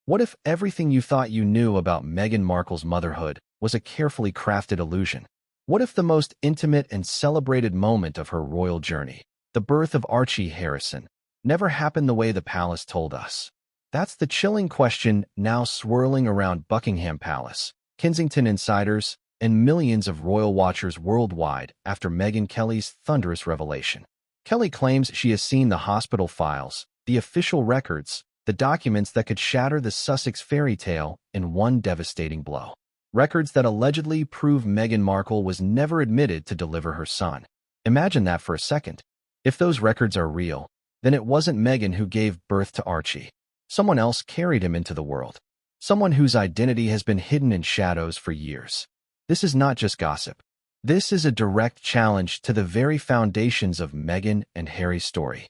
What if everything you thought you knew about Meghan Markle's motherhood was a carefully crafted illusion? What if the most intimate and celebrated moment of her royal journey, the birth of Archie Harrison, never happened the way the palace told us? That's the chilling question now swirling around Buckingham Palace, Kensington insiders, and millions of royal watchers worldwide after Megyn Kelly's thunderous revelation. Kelly claims she has seen the hospital files, the official records, the documents that could shatter the Sussex fairy tale in one devastating blow. Records that allegedly prove Meghan Markle was never admitted to deliver her son. Imagine that for a second. If those records are real, then it wasn't Meghan who gave birth to Archie. Someone else carried him into the world. Someone whose identity has been hidden in shadows for years. This is not just gossip. This is a direct challenge to the very foundations of Meghan and Harry's story.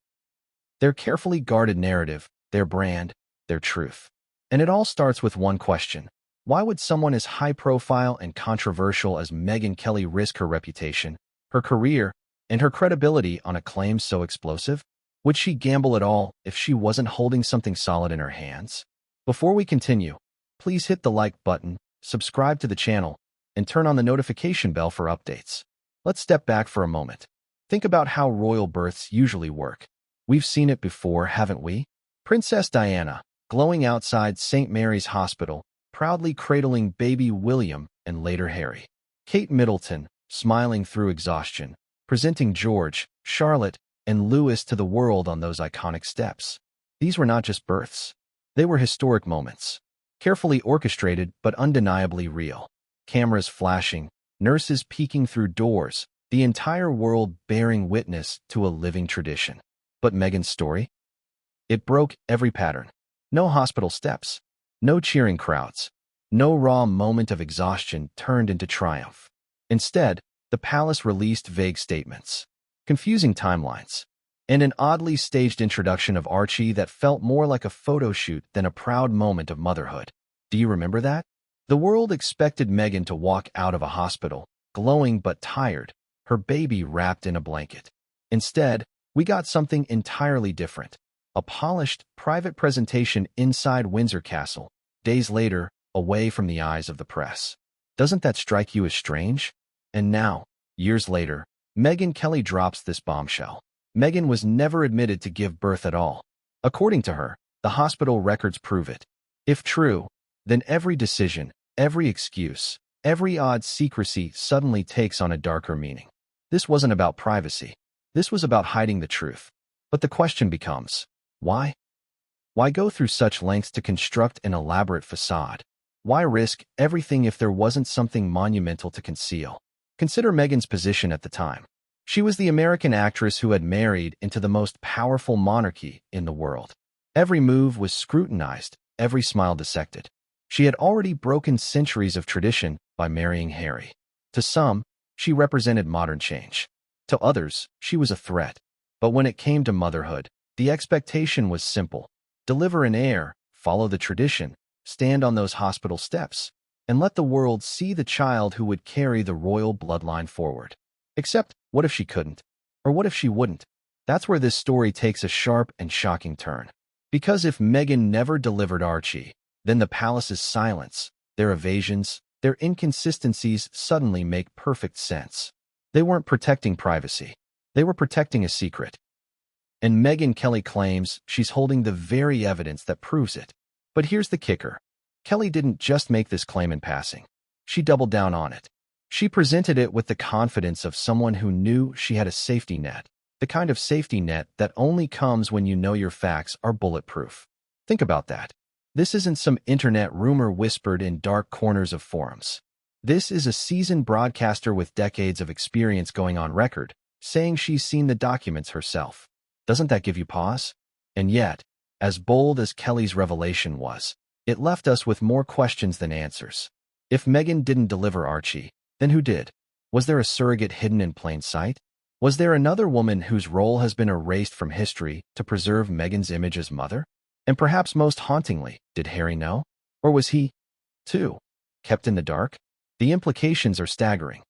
Their carefully guarded narrative, their brand, their truth. And it all starts with one question. Why would someone as high-profile and controversial as Megyn Kelly risk her reputation, her career, and her credibility on a claim so explosive? Would she gamble at all if she wasn't holding something solid in her hands? Before we continue, please hit the like button, subscribe to the channel, and turn on the notification bell for updates. Let's step back for a moment. Think about how royal births usually work. We've seen it before, haven't we? Princess Diana, glowing outside St. Mary's Hospital, proudly cradling baby William and later Harry. Kate Middleton, smiling through exhaustion, presenting George, Charlotte, and Louis to the world on those iconic steps. These were not just births. They were historic moments. Carefully orchestrated but undeniably real. Cameras flashing, nurses peeking through doors, the entire world bearing witness to a living tradition. But Meghan's story? It broke every pattern. No hospital steps. No cheering crowds. No raw moment of exhaustion turned into triumph. Instead, the palace released vague statements, confusing timelines, and an oddly staged introduction of Archie that felt more like a photo shoot than a proud moment of motherhood. Do you remember that? The world expected Meghan to walk out of a hospital, glowing but tired, her baby wrapped in a blanket. Instead, we got something entirely different. A polished, private presentation inside Windsor Castle, days later, away from the eyes of the press. Doesn't that strike you as strange? And now, years later, Megyn Kelly drops this bombshell. Meghan was never admitted to give birth at all. According to her, the hospital records prove it. If true, then every decision, every excuse, every odd secrecy suddenly takes on a darker meaning. This wasn't about privacy. This was about hiding the truth. But the question becomes, why? Why go through such lengths to construct an elaborate facade? Why risk everything if there wasn't something monumental to conceal? Consider Meghan's position at the time. She was the American actress who had married into the most powerful monarchy in the world. Every move was scrutinized, every smile dissected. She had already broken centuries of tradition by marrying Harry. To some, she represented modern change. To others, she was a threat. But when it came to motherhood, the expectation was simple. Deliver an heir, follow the tradition, stand on those hospital steps, and let the world see the child who would carry the royal bloodline forward. Except, what if she couldn't? Or what if she wouldn't? That's where this story takes a sharp and shocking turn. Because if Meghan never delivered Archie, then the palace's silence, their evasions, their inconsistencies suddenly make perfect sense. They weren't protecting privacy. They were protecting a secret. And Megyn Kelly claims she's holding the very evidence that proves it. But here's the kicker. Kelly didn't just make this claim in passing. She doubled down on it. She presented it with the confidence of someone who knew she had a safety net, the kind of safety net that only comes when you know your facts are bulletproof. Think about that. This isn't some internet rumor whispered in dark corners of forums. This is a seasoned broadcaster with decades of experience going on record, saying she's seen the documents herself. Doesn't that give you pause? And yet, as bold as Kelly's revelation was, it left us with more questions than answers. If Meghan didn't deliver Archie, then who did? Was there a surrogate hidden in plain sight? Was there another woman whose role has been erased from history to preserve Meghan's image as mother? And perhaps most hauntingly, did Harry know? Or was he, too, kept in the dark? The implications are staggering.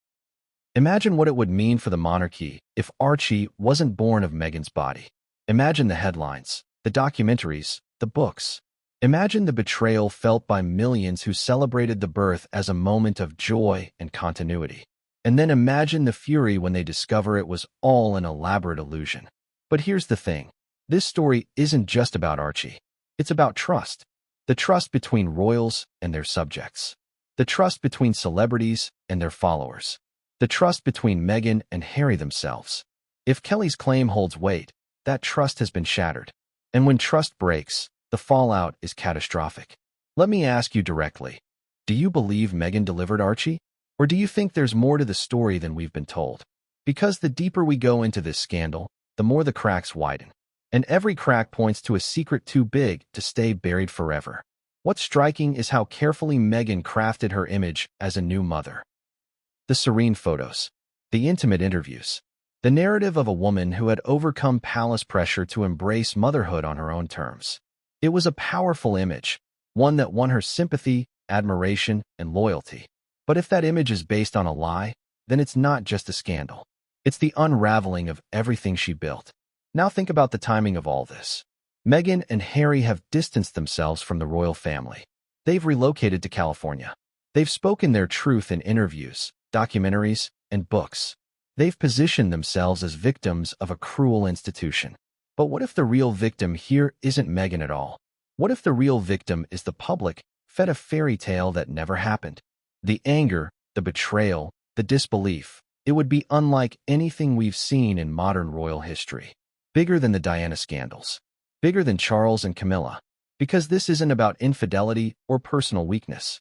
Imagine what it would mean for the monarchy if Archie wasn't born of Meghan's body. Imagine the headlines, the documentaries, the books. Imagine the betrayal felt by millions who celebrated the birth as a moment of joy and continuity. And then imagine the fury when they discover it was all an elaborate illusion. But here's the thing. This story isn't just about Archie. It's about trust. The trust between royals and their subjects. The trust between celebrities and their followers. The trust between Meghan and Harry themselves. If Kelly's claim holds weight, that trust has been shattered. And when trust breaks, the fallout is catastrophic. Let me ask you directly. Do you believe Meghan delivered Archie? Or do you think there's more to the story than we've been told? Because the deeper we go into this scandal, the more the cracks widen. And every crack points to a secret too big to stay buried forever. What's striking is how carefully Meghan crafted her image as a new mother. The serene photos. The intimate interviews. The narrative of a woman who had overcome palace pressure to embrace motherhood on her own terms. It was a powerful image, one that won her sympathy, admiration, and loyalty. But if that image is based on a lie, then it's not just a scandal. It's the unraveling of everything she built. Now think about the timing of all this. Meghan and Harry have distanced themselves from the royal family. They've relocated to California. They've spoken their truth in interviews, documentaries, and books. They've positioned themselves as victims of a cruel institution. But what if the real victim here isn't Meghan at all? What if the real victim is the public, fed a fairy tale that never happened? The anger, the betrayal, the disbelief, it would be unlike anything we've seen in modern royal history. Bigger than the Diana scandals. Bigger than Charles and Camilla. Because this isn't about infidelity or personal weakness.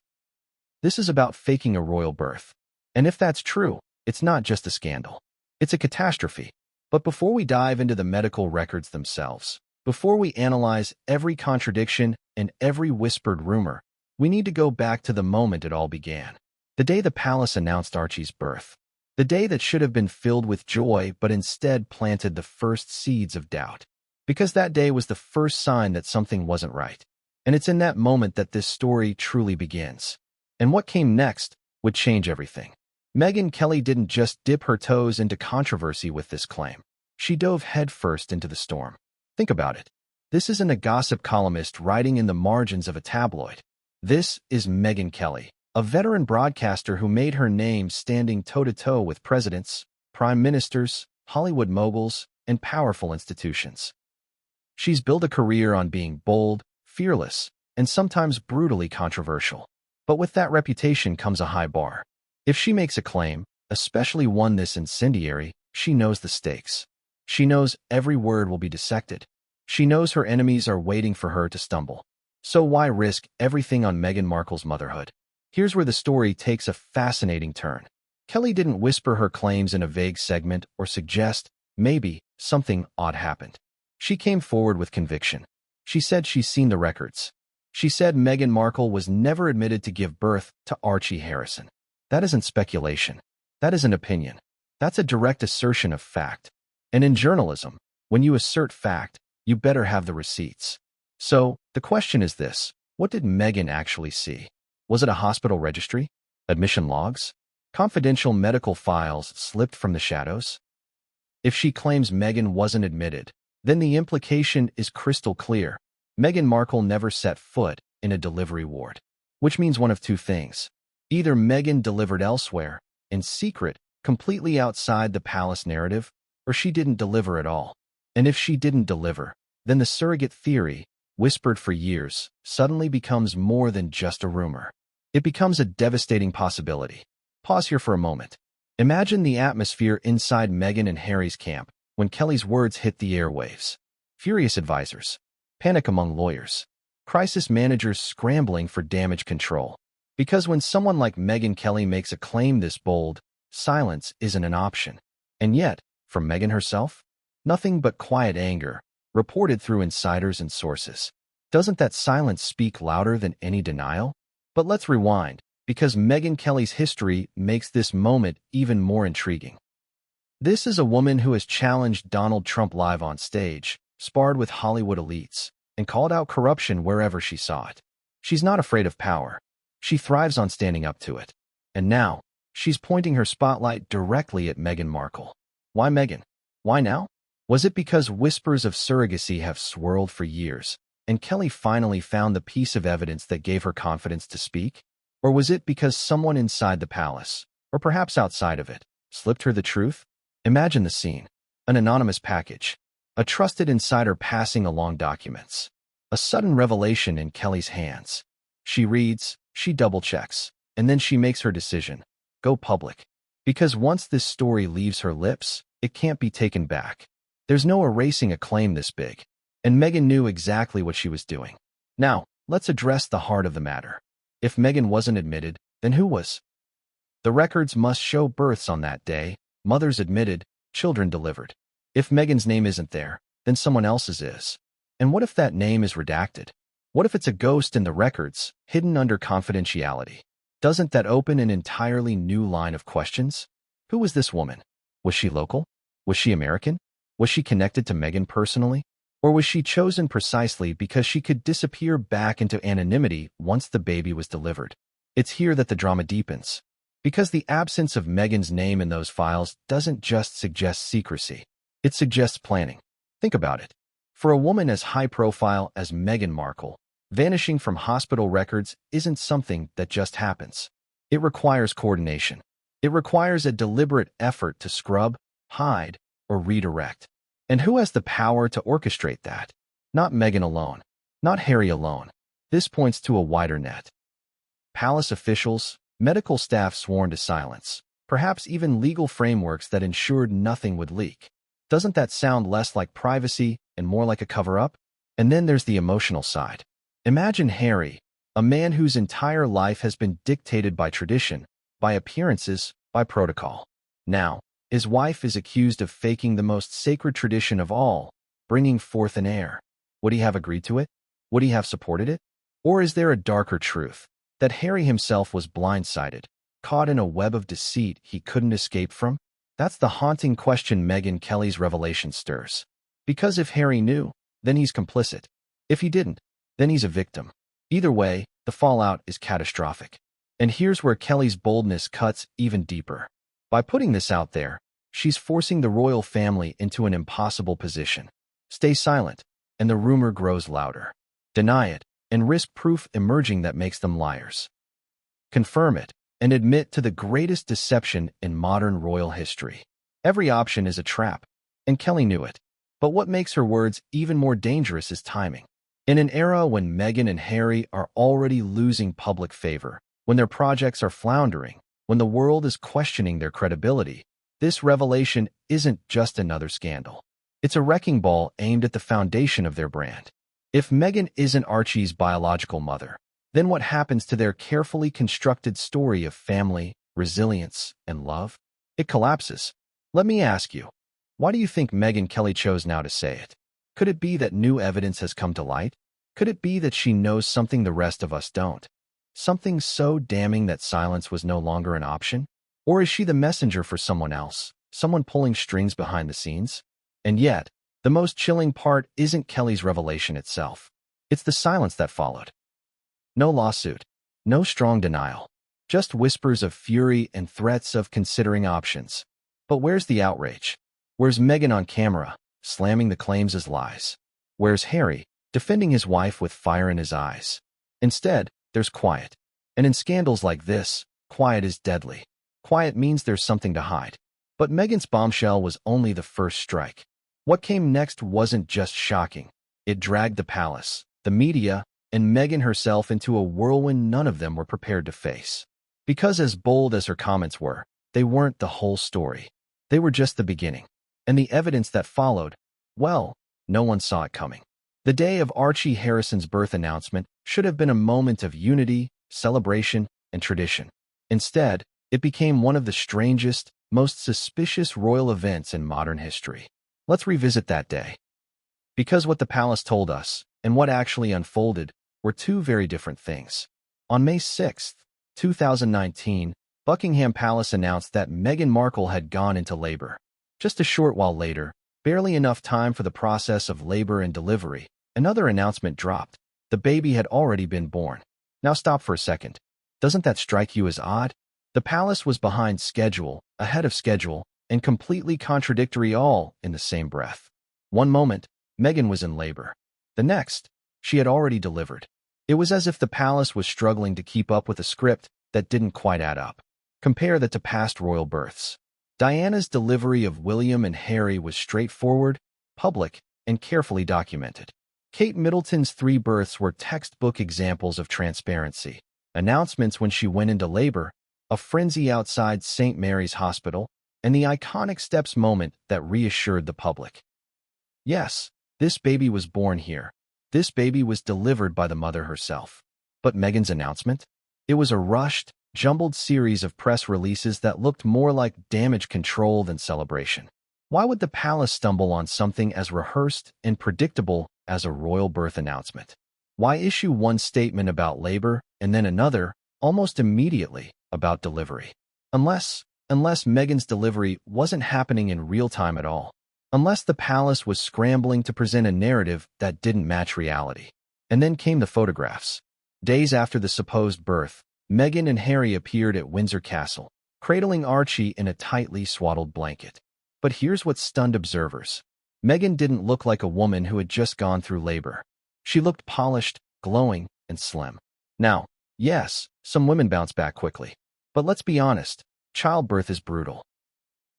This is about faking a royal birth. And if that's true, it's not just a scandal. It's a catastrophe. But before we dive into the medical records themselves, before we analyze every contradiction and every whispered rumor, we need to go back to the moment it all began. The day the palace announced Archie's birth. The day that should have been filled with joy but instead planted the first seeds of doubt. Because that day was the first sign that something wasn't right. And it's in that moment that this story truly begins. And what came next would change everything. Megyn Kelly didn't just dip her toes into controversy with this claim. She dove headfirst into the storm. Think about it. This isn't a gossip columnist writing in the margins of a tabloid. This is Megyn Kelly, a veteran broadcaster who made her name standing toe-to-toe with presidents, prime ministers, Hollywood moguls, and powerful institutions. She's built a career on being bold, fearless, and sometimes brutally controversial. But with that reputation comes a high bar. If she makes a claim, especially one this incendiary, she knows the stakes. She knows every word will be dissected. She knows her enemies are waiting for her to stumble. So why risk everything on Meghan Markle's motherhood? Here's where the story takes a fascinating turn. Kelly didn't whisper her claims in a vague segment or suggest, maybe, something odd happened. She came forward with conviction. She said she's seen the records. She said Meghan Markle was never admitted to give birth to Archie Harrison. That isn't speculation. That isn't opinion. That's a direct assertion of fact. And in journalism, when you assert fact, you better have the receipts. So, the question is this. What did Meghan actually see? Was it a hospital registry? Admission logs? Confidential medical files slipped from the shadows? If she claims Meghan wasn't admitted, then the implication is crystal clear. Meghan Markle never set foot in a delivery ward. Which means one of two things. Either Meghan delivered elsewhere, in secret, completely outside the palace narrative, or she didn't deliver at all. And if she didn't deliver, then the surrogate theory, whispered for years, suddenly becomes more than just a rumor. It becomes a devastating possibility. Pause here for a moment. Imagine the atmosphere inside Meghan and Harry's camp when Kelly's words hit the airwaves. Furious advisors. Panic among lawyers. Crisis managers scrambling for damage control. Because when someone like Megyn Kelly makes a claim this bold, silence isn't an option. And yet, from Meghan herself, nothing but quiet anger, reported through insiders and sources. Doesn't that silence speak louder than any denial? But let's rewind, because Megyn Kelly's history makes this moment even more intriguing. This is a woman who has challenged Donald Trump live on stage, sparred with Hollywood elites, and called out corruption wherever she saw it. She's not afraid of power. She thrives on standing up to it. And now, she's pointing her spotlight directly at Meghan Markle. Why Meghan? Why now? Was it because whispers of surrogacy have swirled for years, and Kelly finally found the piece of evidence that gave her confidence to speak? Or was it because someone inside the palace, or perhaps outside of it, slipped her the truth? Imagine the scene. An anonymous package. A trusted insider passing along documents. A sudden revelation in Kelly's hands. She reads, she double-checks, and then she makes her decision. Go public. Because once this story leaves her lips, it can't be taken back. There's no erasing a claim this big. And Meghan knew exactly what she was doing. Now, let's address the heart of the matter. If Meghan wasn't admitted, then who was? The records must show births on that day, mothers admitted, children delivered. If Meghan's name isn't there, then someone else's is. And what if that name is redacted? What if it's a ghost in the records, hidden under confidentiality? Doesn't that open an entirely new line of questions? Who was this woman? Was she local? Was she American? Was she connected to Meghan personally? Or was she chosen precisely because she could disappear back into anonymity once the baby was delivered? It's here that the drama deepens. Because the absence of Meghan's name in those files doesn't just suggest secrecy. It suggests planning. Think about it. For a woman as high-profile as Meghan Markle, vanishing from hospital records isn't something that just happens. It requires coordination. It requires a deliberate effort to scrub, hide, or redirect. And who has the power to orchestrate that? Not Meghan alone. Not Harry alone. This points to a wider net. Palace officials, medical staff sworn to silence, perhaps even legal frameworks that ensured nothing would leak. Doesn't that sound less like privacy and more like a cover-up? And then there's the emotional side. Imagine Harry, a man whose entire life has been dictated by tradition, by appearances, by protocol. Now, his wife is accused of faking the most sacred tradition of all, bringing forth an heir. Would he have agreed to it? Would he have supported it? Or is there a darker truth, that Harry himself was blindsided, caught in a web of deceit he couldn't escape from? That's the haunting question Megyn Kelly's revelation stirs. Because if Harry knew, then he's complicit. If he didn't, then he's a victim. Either way, the fallout is catastrophic. And here's where Kelly's boldness cuts even deeper. By putting this out there, she's forcing the royal family into an impossible position. Stay silent, and the rumor grows louder. Deny it, and risk proof emerging that makes them liars. Confirm it, and admit to the greatest deception in modern royal history. Every option is a trap, and Kelly knew it. But what makes her words even more dangerous is timing. In an era when Meghan and Harry are already losing public favor, when their projects are floundering, when the world is questioning their credibility, this revelation isn't just another scandal. It's a wrecking ball aimed at the foundation of their brand. If Meghan isn't Archie's biological mother, then what happens to their carefully constructed story of family, resilience, and love? It collapses. Let me ask you, why do you think Megyn Kelly chose now to say it? Could it be that new evidence has come to light? Could it be that she knows something the rest of us don't? Something so damning that silence was no longer an option? Or is she the messenger for someone else, someone pulling strings behind the scenes? And yet, the most chilling part isn't Kelly's revelation itself. It's the silence that followed. No lawsuit, no strong denial, just whispers of fury and threats of considering options. But where's the outrage? Where's Meghan on camera, slamming the claims as lies? Where's Harry, defending his wife with fire in his eyes? Instead, there's quiet. And in scandals like this, quiet is deadly. Quiet means there's something to hide. But Meghan's bombshell was only the first strike. What came next wasn't just shocking. It dragged the palace, the media, and Meghan herself into a whirlwind none of them were prepared to face. Because as bold as her comments were, they weren't the whole story. They were just the beginning. And the evidence that followed, well, no one saw it coming. The day of Archie Harrison's birth announcement should have been a moment of unity, celebration, and tradition. Instead, it became one of the strangest, most suspicious royal events in modern history. Let's revisit that day. Because what the palace told us, and what actually unfolded, were two very different things. On May 6, 2019, Buckingham Palace announced that Meghan Markle had gone into labor. Just a short while later, barely enough time for the process of labor and delivery, another announcement dropped. The baby had already been born. Now stop for a second. Doesn't that strike you as odd? The palace was behind schedule, ahead of schedule, and completely contradictory all in the same breath. One moment, Meghan was in labor. The next, She had already delivered. It was as if the palace was struggling to keep up with a script that didn't quite add up. Compare that to past royal births. Diana's delivery of William and Harry was straightforward, public, and carefully documented. Kate Middleton's 3 births were textbook examples of transparency. Announcements when she went into labor, a frenzy outside St. Mary's Hospital, and the iconic steps moment that reassured the public. Yes, this baby was born here. This baby was delivered by the mother herself. But Meghan's announcement? It was a rushed, jumbled series of press releases that looked more like damage control than celebration. Why would the palace stumble on something as rehearsed and predictable as a royal birth announcement? Why issue one statement about labor and then another, almost immediately, about delivery? Unless Meghan's delivery wasn't happening in real time at all. Unless the palace was scrambling to present a narrative that didn't match reality. And then came the photographs. Days after the supposed birth, Meghan and Harry appeared at Windsor Castle, cradling Archie in a tightly swaddled blanket. But here's what stunned observers. Meghan didn't look like a woman who had just gone through labor. She looked polished, glowing, and slim. Now, yes, some women bounce back quickly. But let's be honest, childbirth is brutal.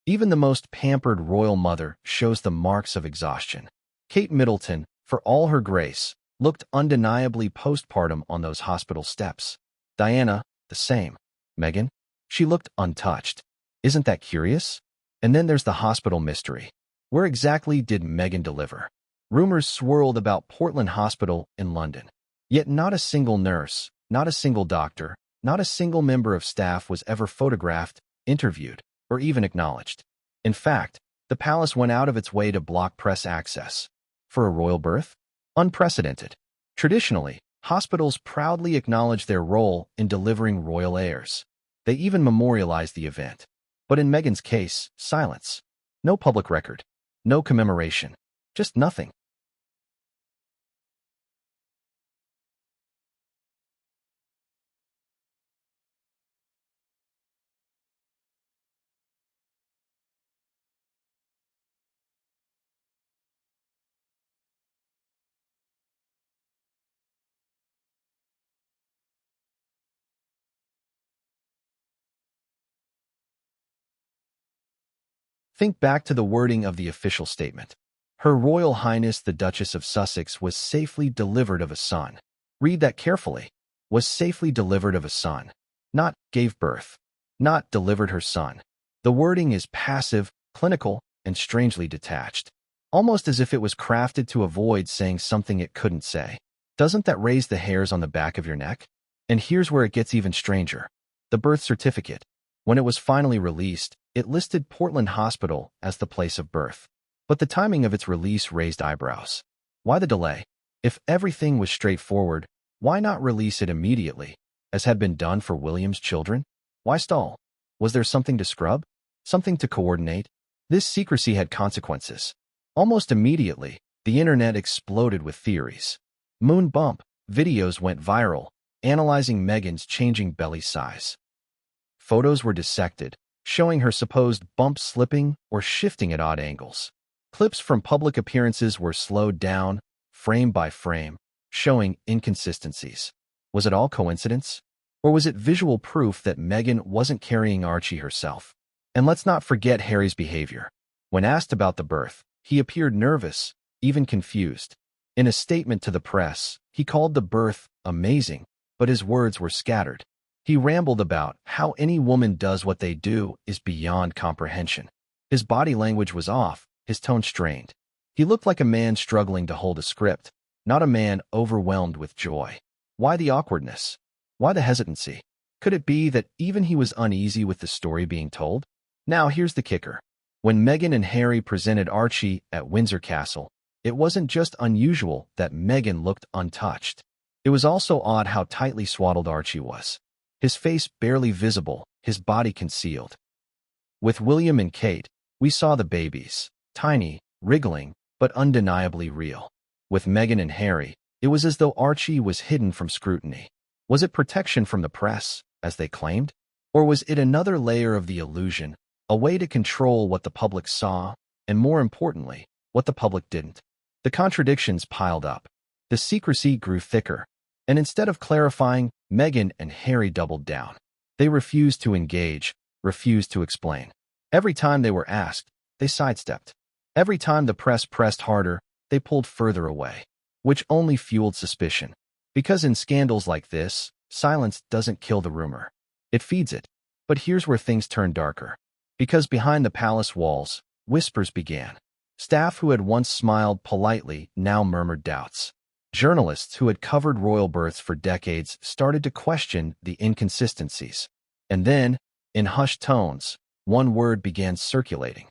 Even the most pampered royal mother shows the marks of exhaustion. Kate Middleton, for all her grace, looked undeniably postpartum on those hospital steps. Diana, the same. Meghan? She looked untouched. Isn't that curious? And then there's the hospital mystery. Where exactly did Meghan deliver? Rumors swirled about Portland Hospital in London. Yet not a single nurse, not a single doctor, not a single member of staff was ever photographed, interviewed, or even acknowledged. In fact, the palace went out of its way to block press access. For a royal birth? Unprecedented. Traditionally, hospitals proudly acknowledge their role in delivering royal heirs. They even memorialize the event. But in Meghan's case, silence. No public record. No commemoration. Just nothing. Think back to the wording of the official statement. Her Royal Highness the Duchess of Sussex was safely delivered of a son. Read that carefully. Was safely delivered of a son. Not gave birth. Not delivered her son. The wording is passive, clinical, and strangely detached. Almost as if it was crafted to avoid saying something it couldn't say. Doesn't that raise the hairs on the back of your neck? And here's where it gets even stranger. The birth certificate. When it was finally released, it listed Portland Hospital as the place of birth. But the timing of its release raised eyebrows. Why the delay? If everything was straightforward, why not release it immediately, as had been done for William's children? Why stall? Was there something to scrub? Something to coordinate? This secrecy had consequences. Almost immediately, the internet exploded with theories. Moon bump videos went viral, analyzing Meghan's changing belly size. Photos were dissected, showing her supposed bump slipping or shifting at odd angles. Clips from public appearances were slowed down, frame by frame, showing inconsistencies. Was it all coincidence? Or was it visual proof that Meghan wasn't carrying Archie herself? And let's not forget Harry's behavior. When asked about the birth, he appeared nervous, even confused. In a statement to the press, he called the birth amazing, but his words were scattered. He rambled about how any woman does what they do is beyond comprehension. His body language was off, his tone strained. He looked like a man struggling to hold a script, not a man overwhelmed with joy. Why the awkwardness? Why the hesitancy? Could it be that even he was uneasy with the story being told? Now here's the kicker. When Meghan and Harry presented Archie at Windsor Castle, it wasn't just unusual that Meghan looked untouched. It was also odd how tightly swaddled Archie was. His face barely visible, his body concealed. With William and Kate, we saw the babies, tiny, wriggling, but undeniably real. With Meghan and Harry, it was as though Archie was hidden from scrutiny. Was it protection from the press, as they claimed? Or was it another layer of the illusion, a way to control what the public saw, and more importantly, what the public didn't? The contradictions piled up. The secrecy grew thicker, and instead of clarifying, Meghan and Harry doubled down. They refused to engage, refused to explain. Every time they were asked, they sidestepped. Every time the press pressed harder, they pulled further away, which only fueled suspicion. Because in scandals like this, silence doesn't kill the rumor. It feeds it. But here's where things turn darker. Because behind the palace walls, whispers began. Staff who had once smiled politely now murmured doubts. Journalists who had covered royal births for decades started to question the inconsistencies. And then, in hushed tones, one word began circulating.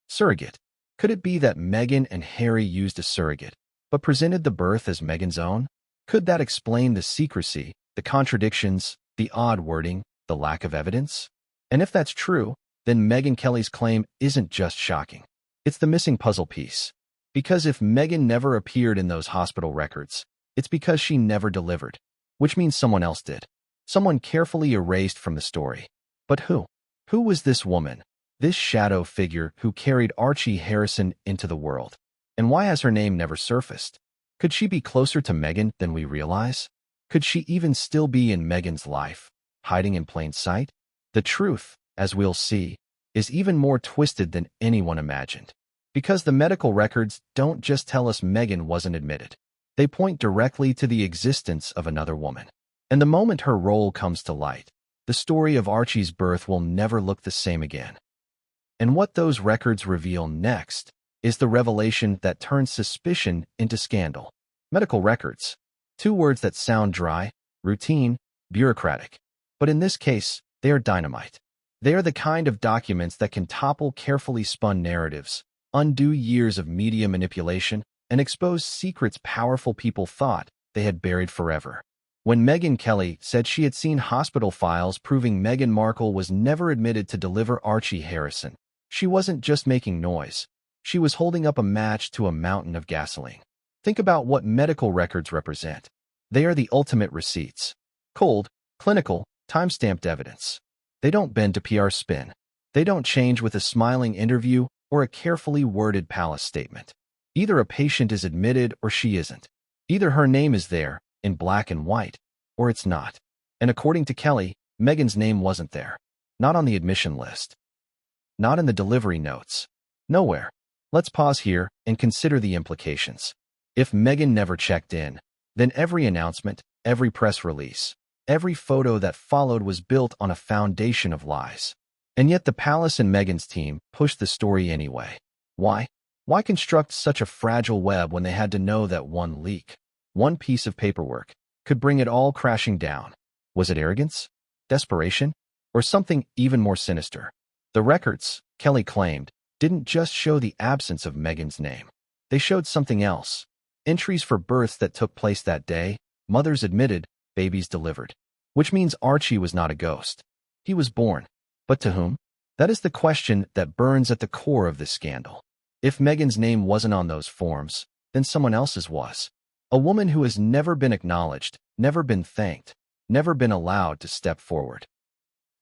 Surrogate. Could it be that Meghan and Harry used a surrogate, but presented the birth as Meghan's own? Could that explain the secrecy, the contradictions, the odd wording, the lack of evidence? And if that's true, then Megyn Kelly's claim isn't just shocking. It's the missing puzzle piece. Because if Meghan never appeared in those hospital records, it's because she never delivered, which means someone else did. Someone carefully erased from the story. But who? Who was this woman, this shadow figure who carried Archie Harrison into the world? And why has her name never surfaced? Could she be closer to Meghan than we realize? Could she even still be in Meghan's life, hiding in plain sight? The truth, as we'll see, is even more twisted than anyone imagined. Because the medical records don't just tell us Meghan wasn't admitted. They point directly to the existence of another woman. And the moment her role comes to light, the story of Archie's birth will never look the same again. And what those records reveal next is the revelation that turns suspicion into scandal. Medical records. Two words that sound dry, routine, bureaucratic. But in this case, they are dynamite. They are the kind of documents that can topple carefully spun narratives, undo years of media manipulation, and expose secrets powerful people thought they had buried forever. When Megyn Kelly said she had seen hospital files proving Meghan Markle was never admitted to deliver Archie Harrison, she wasn't just making noise. She was holding up a match to a mountain of gasoline. Think about what medical records represent. They are the ultimate receipts. Cold, clinical, time-stamped evidence. They don't bend to PR spin. They don't change with a smiling interview or a carefully worded palace statement. Either a patient is admitted or she isn't. Either her name is there, in black and white, or it's not. And according to Kelly, Meghan's name wasn't there. Not on the admission list. Not in the delivery notes. Nowhere. Let's pause here and consider the implications. If Meghan never checked in, then every announcement, every press release, every photo that followed was built on a foundation of lies. And yet the palace and Meghan's team pushed the story anyway. Why? Why construct such a fragile web when they had to know that one leak, one piece of paperwork, could bring it all crashing down? Was it arrogance? Desperation? Or something even more sinister? The records, Kelly claimed, didn't just show the absence of Meghan's name. They showed something else. Entries for births that took place that day, mothers admitted, babies delivered. Which means Archie was not a ghost. He was born. But to whom? That is the question that burns at the core of this scandal. If Meghan's name wasn't on those forms, then someone else's was. A woman who has never been acknowledged, never been thanked, never been allowed to step forward.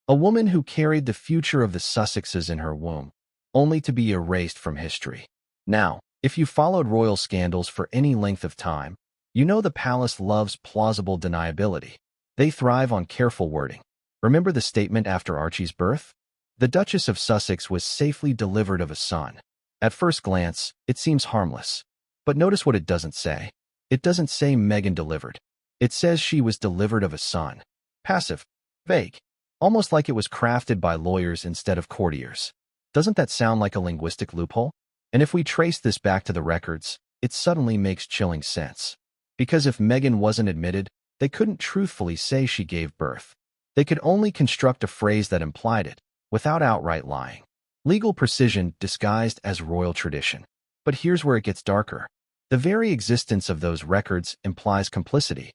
A woman who carried the future of the Sussexes in her womb, only to be erased from history. Now, if you followed royal scandals for any length of time, you know the palace loves plausible deniability. They thrive on careful wording. Remember the statement after Archie's birth? The Duchess of Sussex was safely delivered of a son. At first glance, it seems harmless. But notice what it doesn't say. It doesn't say Meghan delivered. It says she was delivered of a son. Passive. Vague. Almost like it was crafted by lawyers instead of courtiers. Doesn't that sound like a linguistic loophole? And if we trace this back to the records, it suddenly makes chilling sense. Because if Meghan wasn't admitted, they couldn't truthfully say she gave birth. They could only construct a phrase that implied it, without outright lying. Legal precision disguised as royal tradition. But here's where it gets darker. The very existence of those records implies complicity.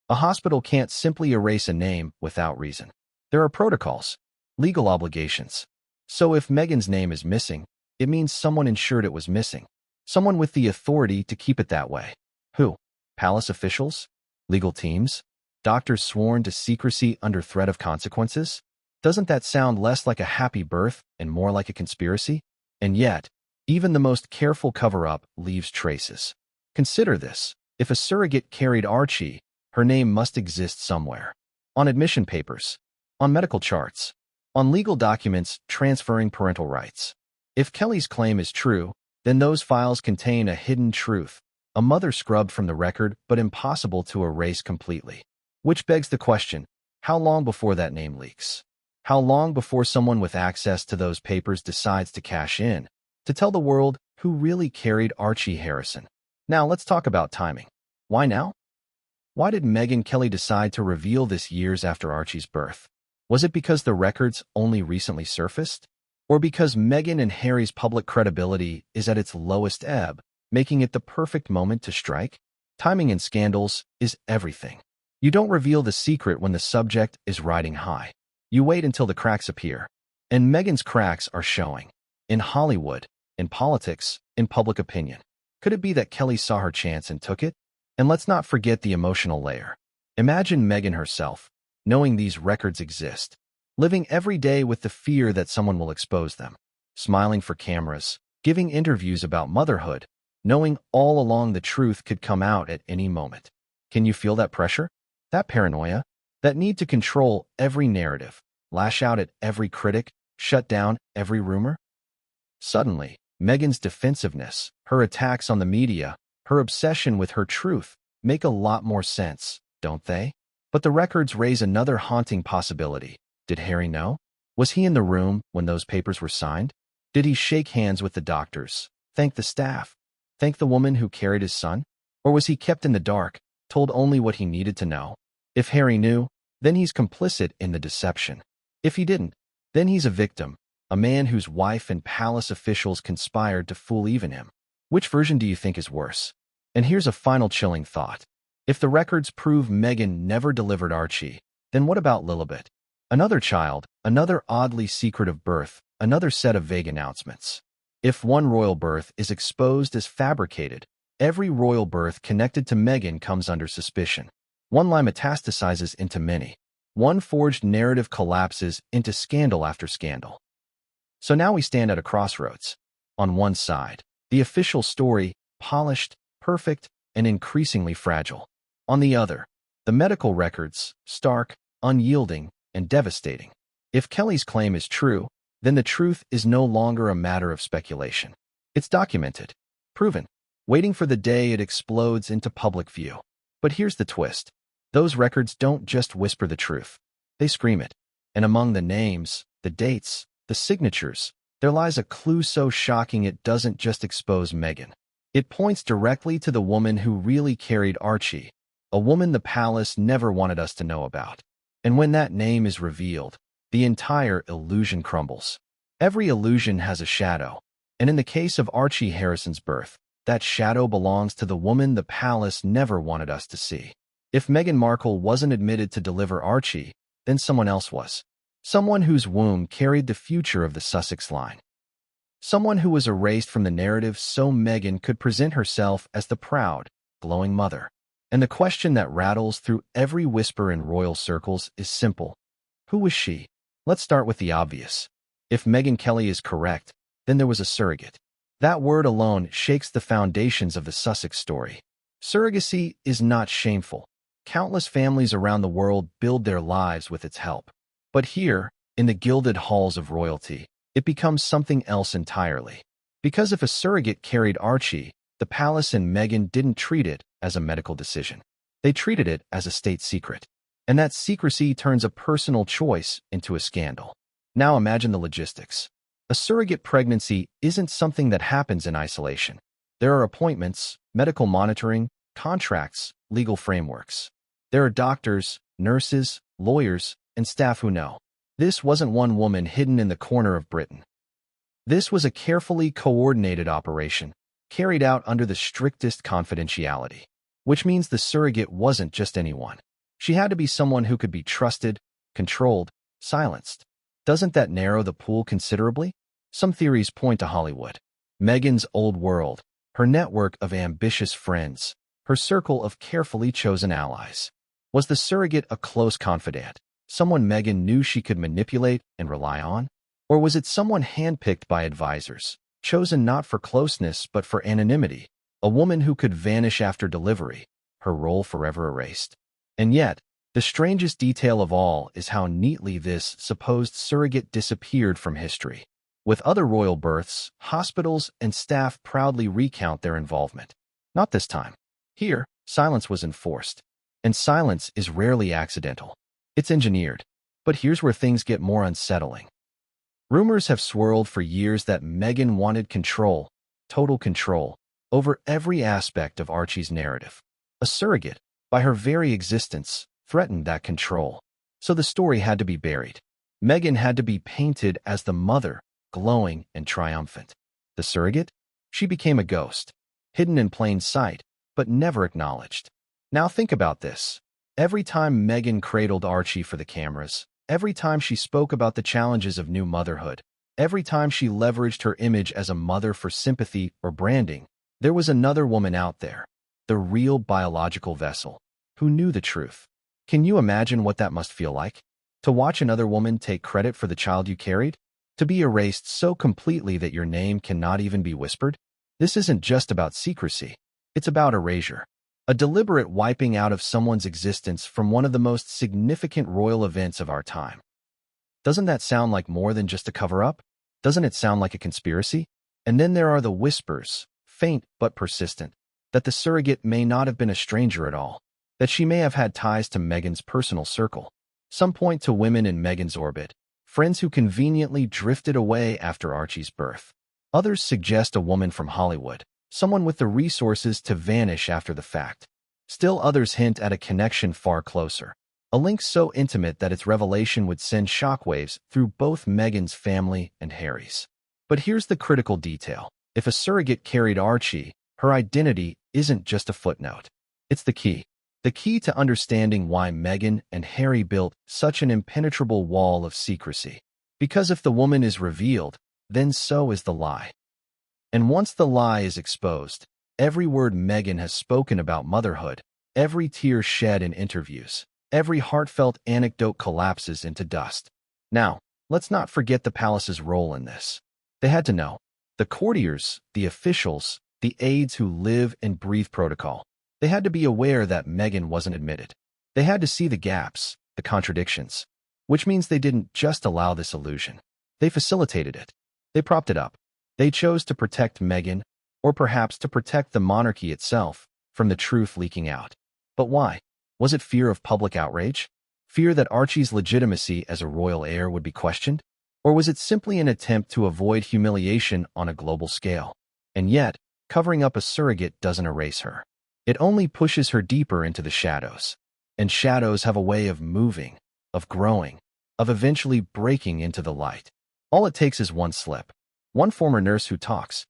A hospital can't simply erase a name without reason. There are protocols, legal obligations. So if Meghan's name is missing, it means someone ensured it was missing. Someone with the authority to keep it that way. Who? Palace officials? Legal teams? Doctors sworn to secrecy under threat of consequences? Doesn't that sound less like a happy birth and more like a conspiracy? And yet, even the most careful cover-up leaves traces. Consider this. If a surrogate carried Archie, her name must exist somewhere. On admission papers, on medical charts, on legal documents transferring parental rights. If Kelly's claim is true, then those files contain a hidden truth, a mother scrubbed from the record but impossible to erase completely. Which begs the question, how long before that name leaks? How long before someone with access to those papers decides to cash in, to tell the world who really carried Archie Harrison? Now let's talk about timing. Why now? Why did Megyn Kelly decide to reveal this years after Archie's birth? Was it because the records only recently surfaced? Or because Meghan and Harry's public credibility is at its lowest ebb, making it the perfect moment to strike? Timing in scandals is everything. You don't reveal the secret when the subject is riding high. You wait until the cracks appear. And Meghan's cracks are showing. In Hollywood, in politics, in public opinion. Could it be that Kelly saw her chance and took it? And let's not forget the emotional layer. Imagine Meghan herself, knowing these records exist, living every day with the fear that someone will expose them, smiling for cameras, giving interviews about motherhood, knowing all along the truth could come out at any moment. Can you feel that pressure? That paranoia? That need to control every narrative, lash out at every critic, shut down every rumor? Suddenly, Meghan's defensiveness, her attacks on the media, her obsession with her truth, make a lot more sense, don't they? But the records raise another haunting possibility. Did Harry know? Was he in the room when those papers were signed? Did he shake hands with the doctors, thank the staff, thank the woman who carried his son? Or was he kept in the dark, told only what he needed to know? If Harry knew, then he's complicit in the deception. If he didn't, then he's a victim, a man whose wife and palace officials conspired to fool even him. Which version do you think is worse? And here's a final chilling thought. If the records prove Meghan never delivered Archie, then what about Lilibet? Another child, another oddly secretive birth, another set of vague announcements. If one royal birth is exposed as fabricated, every royal birth connected to Meghan comes under suspicion. One lie metastasizes into many. One forged narrative collapses into scandal after scandal. So now we stand at a crossroads. On one side, the official story, polished, perfect, and increasingly fragile. On the other, the medical records, stark, unyielding, and devastating. If Kelly's claim is true, then the truth is no longer a matter of speculation. It's documented, proven, waiting for the day it explodes into public view. But here's the twist. Those records don't just whisper the truth. They scream it. And among the names, the dates, the signatures, there lies a clue so shocking it doesn't just expose Meghan. It points directly to the woman who really carried Archie, a woman the palace never wanted us to know about. And when that name is revealed, the entire illusion crumbles. Every illusion has a shadow, and in the case of Archie Harrison's birth, that shadow belongs to the woman the palace never wanted us to see. If Meghan Markle wasn't admitted to deliver Archie, then someone else was. Someone whose womb carried the future of the Sussex line. Someone who was erased from the narrative so Meghan could present herself as the proud, glowing mother. And the question that rattles through every whisper in royal circles is simple. Who was she? Let's start with the obvious. If Megyn Kelly is correct, then there was a surrogate. That word alone shakes the foundations of the Sussex story. Surrogacy is not shameful. Countless families around the world build their lives with its help. But here, in the gilded halls of royalty, it becomes something else entirely. Because if a surrogate carried Archie, the palace and Meghan didn't treat it as a medical decision. They treated it as a state secret. And that secrecy turns a personal choice into a scandal. Now imagine the logistics. A surrogate pregnancy isn't something that happens in isolation. There are appointments, medical monitoring, contracts, legal frameworks. There are doctors, nurses, lawyers, and staff who know. This wasn't one woman hidden in the corner of Britain. This was a carefully coordinated operation, carried out under the strictest confidentiality, which means the surrogate wasn't just anyone. She had to be someone who could be trusted, controlled, silenced. Doesn't that narrow the pool considerably? Some theories point to Hollywood. Meghan's old world, her network of ambitious friends, her circle of carefully chosen allies. Was the surrogate a close confidant, someone Meghan knew she could manipulate and rely on? Or was it someone handpicked by advisors, chosen not for closeness but for anonymity, A woman who could vanish after delivery, her role forever erased. And yet, the strangest detail of all is how neatly this supposed surrogate disappeared from history. With other royal births, hospitals and staff proudly recount their involvement. Not this time. Here, silence was enforced. And silence is rarely accidental. It's engineered. But here's where things get more unsettling. Rumors have swirled for years that Meghan wanted control, total control, over every aspect of Archie's narrative. A surrogate, by her very existence, threatened that control. So the story had to be buried. Meghan had to be painted as the mother, glowing and triumphant. The surrogate? She became a ghost, hidden in plain sight, but never acknowledged. Now think about this. Every time Meghan cradled Archie for the cameras, every time she spoke about the challenges of new motherhood, every time she leveraged her image as a mother for sympathy or branding, there was another woman out there, the real biological vessel, who knew the truth. Can you imagine what that must feel like? To watch another woman take credit for the child you carried? To be erased so completely that your name cannot even be whispered? This isn't just about secrecy. It's about erasure. A deliberate wiping out of someone's existence from one of the most significant royal events of our time. Doesn't that sound like more than just a cover-up? Doesn't it sound like a conspiracy? And then there are the whispers, faint but persistent, that the surrogate may not have been a stranger at all, that she may have had ties to Meghan's personal circle. Some point to women in Meghan's orbit, friends who conveniently drifted away after Archie's birth. Others suggest a woman from Hollywood, someone with the resources to vanish after the fact. Still others hint at a connection far closer, a link so intimate that its revelation would send shockwaves through both Meghan's family and Harry's. But here's the critical detail. If a surrogate carried Archie, her identity isn't just a footnote. It's the key. The key to understanding why Meghan and Harry built such an impenetrable wall of secrecy. Because if the woman is revealed, then so is the lie. And once the lie is exposed, every word Meghan has spoken about motherhood, every tear shed in interviews, every heartfelt anecdote collapses into dust. Now, let's not forget the palace's role in this. They had to know. The courtiers, the officials, the aides who live and breathe protocol. They had to be aware that Meghan wasn't admitted. They had to see the gaps, the contradictions, which means they didn't just allow this illusion. They facilitated it. They propped it up. They chose to protect Meghan, or perhaps to protect the monarchy itself, from the truth leaking out. But why? Was it fear of public outrage? Fear that Archie's legitimacy as a royal heir would be questioned? Or was it simply an attempt to avoid humiliation on a global scale? And yet, covering up a surrogate doesn't erase her. It only pushes her deeper into the shadows. And shadows have a way of moving, of growing, of eventually breaking into the light. All it takes is one slip. One former nurse who talks.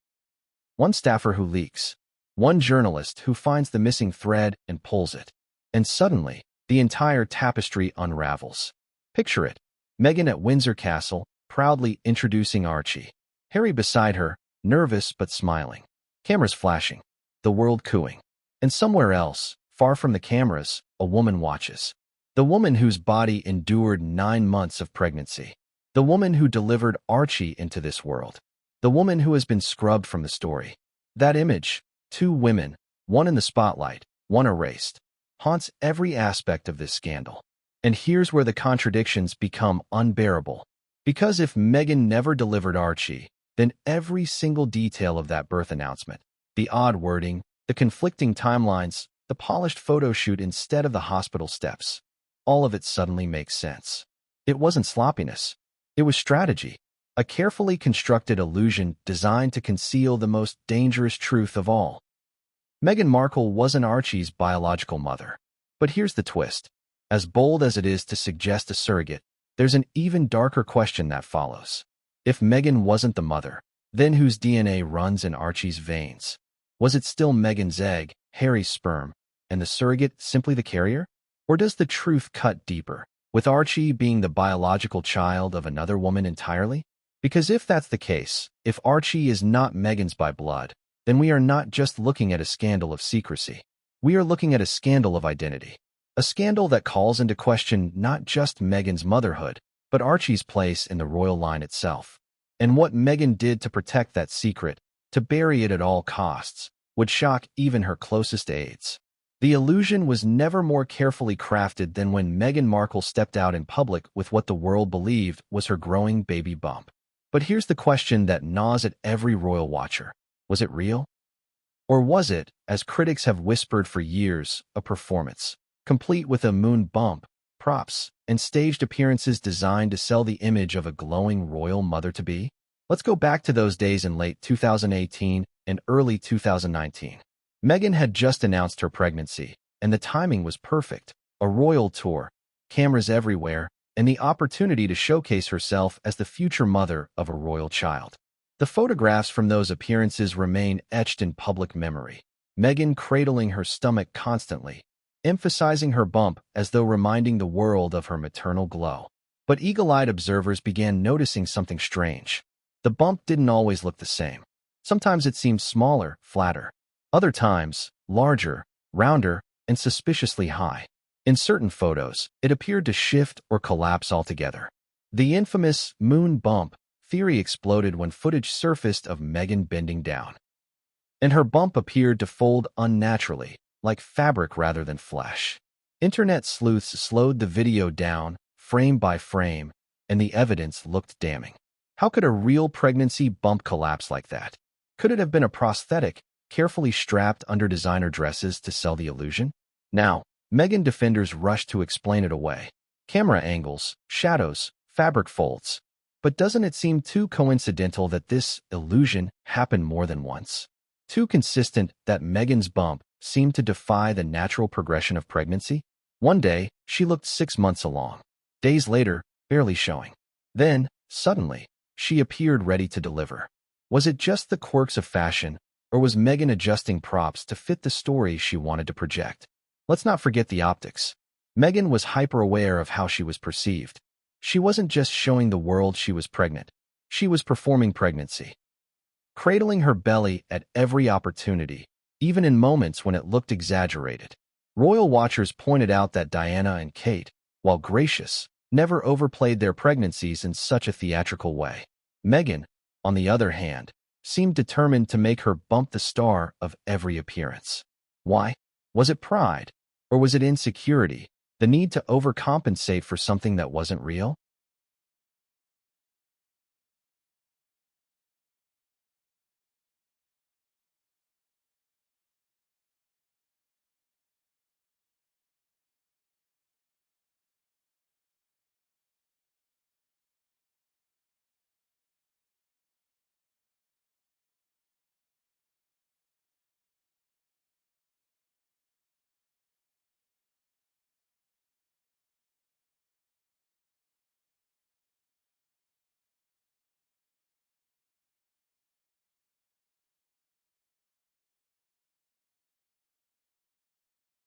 One staffer who leaks. One journalist who finds the missing thread and pulls it. And suddenly, the entire tapestry unravels. Picture it. Meghan at Windsor Castle, proudly introducing Archie. Harry beside her, nervous but smiling. Cameras flashing. The world cooing. And somewhere else, far from the cameras, a woman watches. The woman whose body endured 9 months of pregnancy. The woman who delivered Archie into this world. The woman who has been scrubbed from the story. That image, 2 women, one in the spotlight, one erased, haunts every aspect of this scandal. And here's where the contradictions become unbearable. Because if Meghan never delivered Archie, then every single detail of that birth announcement, the odd wording, the conflicting timelines, the polished photo shoot instead of the hospital steps, all of it suddenly makes sense. It wasn't sloppiness. It was strategy. A carefully constructed illusion designed to conceal the most dangerous truth of all. Meghan Markle wasn't Archie's biological mother. But here's the twist. As bold as it is to suggest a surrogate, there's an even darker question that follows. If Meghan wasn't the mother, then whose DNA runs in Archie's veins? Was it still Meghan's egg, Harry's sperm, and the surrogate simply the carrier? Or does the truth cut deeper, with Archie being the biological child of another woman entirely? Because if that's the case, if Archie is not Meghan's by blood, then we are not just looking at a scandal of secrecy. We are looking at a scandal of identity. A scandal that calls into question not just Meghan's motherhood, but Archie's place in the royal line itself. And what Meghan did to protect that secret, to bury it at all costs, would shock even her closest aides. The illusion was never more carefully crafted than when Meghan Markle stepped out in public with what the world believed was her growing baby bump. But here's the question that gnaws at every royal watcher. Was it real? Or was it, as critics have whispered for years, a performance, complete with a moon bump, props, and staged appearances designed to sell the image of a glowing royal mother-to-be? Let's go back to those days in late 2018 and early 2019. Meghan had just announced her pregnancy, and the timing was perfect. A royal tour, cameras everywhere, and the opportunity to showcase herself as the future mother of a royal child. The photographs from those appearances remain etched in public memory. Meghan cradling her stomach constantly, emphasizing her bump as though reminding the world of her maternal glow. But eagle-eyed observers began noticing something strange. The bump didn't always look the same. Sometimes it seemed smaller, flatter. Other times, larger, rounder, and suspiciously high. In certain photos, it appeared to shift or collapse altogether. The infamous moon bump theory exploded when footage surfaced of Meghan bending down. And her bump appeared to fold unnaturally, like fabric rather than flesh. Internet sleuths slowed the video down, frame by frame, and the evidence looked damning. How could a real pregnancy bump collapse like that? Could it have been a prosthetic, carefully strapped under designer dresses to sell the illusion? Now, Meghan defenders rushed to explain it away. Camera angles, shadows, fabric folds. But doesn't it seem too coincidental that this illusion happened more than once? Too consistent that Meghan's bump seemed to defy the natural progression of pregnancy? One day, she looked 6 months along. Days later, barely showing. Then, suddenly, she appeared ready to deliver. Was it just the quirks of fashion, or was Meghan adjusting props to fit the story she wanted to project? Let's not forget the optics. Meghan was hyper-aware of how she was perceived. She wasn't just showing the world she was pregnant. She was performing pregnancy. Cradling her belly at every opportunity, even in moments when it looked exaggerated. Royal watchers pointed out that Diana and Kate, while gracious, never overplayed their pregnancies in such a theatrical way. Meghan, on the other hand, seemed determined to make her bump the star of every appearance. Why? Was it pride? Or was it insecurity, the need to overcompensate for something that wasn't real?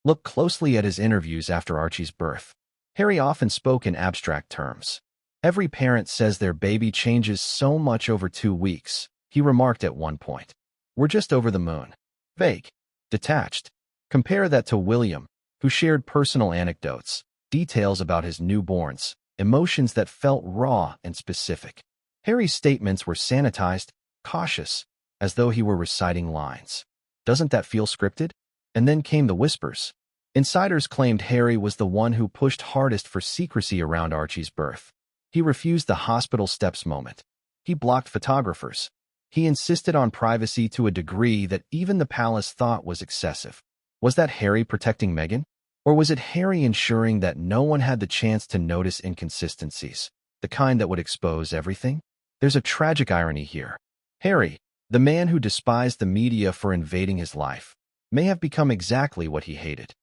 Look closely at his interviews after Archie's birth. Harry often spoke in abstract terms. Every parent says their baby changes so much over 2 weeks, he remarked at one point. We're just over the moon. Vague. Detached. Compare that to William, who shared personal anecdotes, details about his newborns, emotions that felt raw and specific. Harry's statements were sanitized, cautious, as though he were reciting lines. Doesn't that feel scripted? And then came the whispers. Insiders claimed Harry was the one who pushed hardest for secrecy around Archie's birth. He refused the hospital steps moment. He blocked photographers. He insisted on privacy to a degree that even the palace thought was excessive. Was that Harry protecting Meghan? Or was it Harry ensuring that no one had the chance to notice inconsistencies, the kind that would expose everything? There's a tragic irony here. Harry, the man who despised the media for invading his life, may have become exactly what he hated.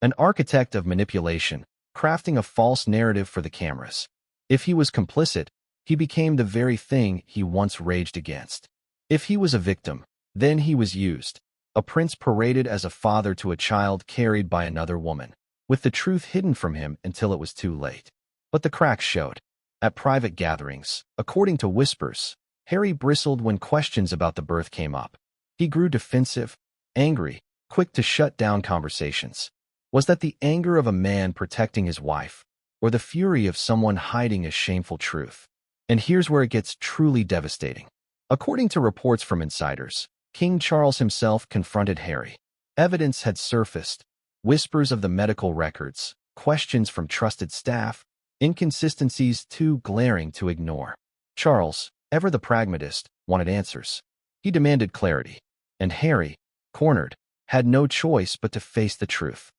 An architect of manipulation, crafting a false narrative for the cameras. If he was complicit, he became the very thing he once raged against. If he was a victim, then he was used. A prince paraded as a father to a child carried by another woman, with the truth hidden from him until it was too late. But the cracks showed. At private gatherings, according to whispers, Harry bristled when questions about the birth came up. He grew defensive, angry, quick to shut down conversations. Was that the anger of a man protecting his wife, or the fury of someone hiding a shameful truth? And here's where it gets truly devastating. According to reports from insiders, King Charles himself confronted Harry. Evidence had surfaced, whispers of the medical records, questions from trusted staff, inconsistencies too glaring to ignore. Charles, ever the pragmatist, wanted answers. He demanded clarity. And Harry, cornered, had no choice but to face the truth.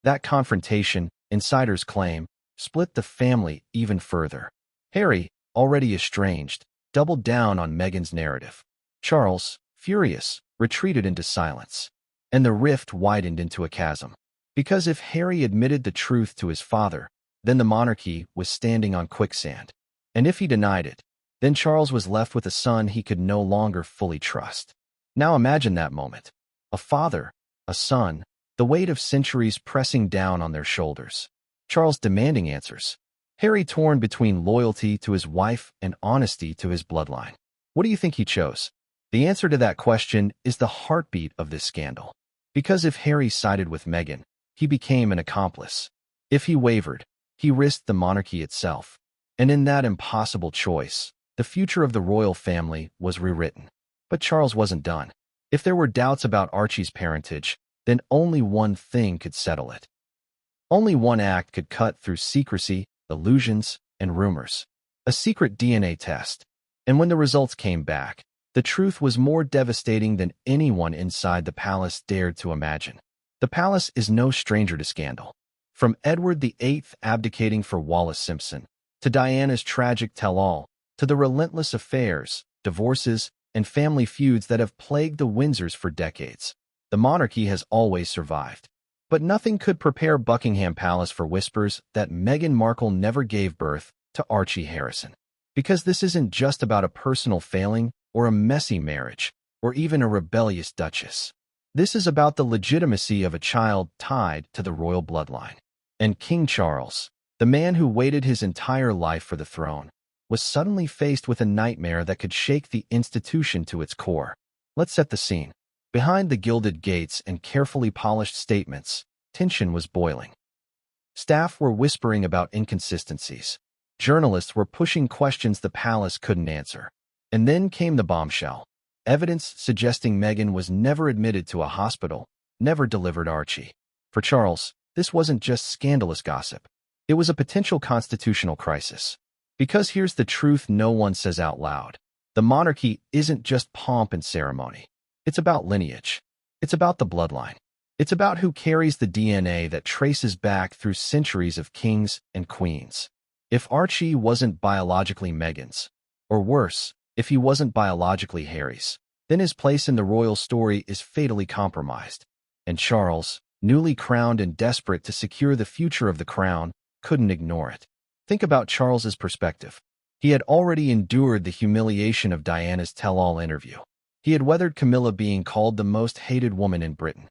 That confrontation, insiders claim, split the family even further. Harry, already estranged, doubled down on Meghan's narrative. Charles, furious, retreated into silence. And the rift widened into a chasm. Because if Harry admitted the truth to his father, then the monarchy was standing on quicksand. And if he denied it, then Charles was left with a son he could no longer fully trust. Now imagine that moment. A father, a son, the weight of centuries pressing down on their shoulders. Charles demanding answers. Harry torn between loyalty to his wife and honesty to his bloodline. What do you think he chose? The answer to that question is the heartbeat of this scandal. Because if Harry sided with Meghan, he became an accomplice. If he wavered, he risked the monarchy itself. And in that impossible choice, the future of the royal family was rewritten. But Charles wasn't done. If there were doubts about Archie's parentage, then only one thing could settle it. Only one act could cut through secrecy, illusions, and rumors. A secret DNA test. And when the results came back, the truth was more devastating than anyone inside the palace dared to imagine. The palace is no stranger to scandal. From Edward VIII abdicating for Wallis Simpson, to Diana's tragic tell-all, to the relentless affairs, divorces, and family feuds that have plagued the Windsors for decades, the monarchy has always survived. But nothing could prepare Buckingham Palace for whispers that Meghan Markle never gave birth to Archie Harrison. Because this isn't just about a personal failing or a messy marriage or even a rebellious duchess. This is about the legitimacy of a child tied to the royal bloodline. And King Charles, the man who waited his entire life for the throne, was suddenly faced with a nightmare that could shake the institution to its core. Let's set the scene. Behind the gilded gates and carefully polished statements, tension was boiling. Staff were whispering about inconsistencies. Journalists were pushing questions the palace couldn't answer. And then came the bombshell. Evidence suggesting Meghan was never admitted to a hospital, never delivered Archie. For Charles, this wasn't just scandalous gossip. It was a potential constitutional crisis. Because here's the truth no one says out loud. The monarchy isn't just pomp and ceremony. It's about lineage. It's about the bloodline. It's about who carries the DNA that traces back through centuries of kings and queens. If Archie wasn't biologically Meghan's, or worse, if he wasn't biologically Harry's, then his place in the royal story is fatally compromised. And Charles, newly crowned and desperate to secure the future of the crown, couldn't ignore it. Think about Charles's perspective. He had already endured the humiliation of Diana's tell-all interview. He had weathered Camilla being called the most hated woman in Britain.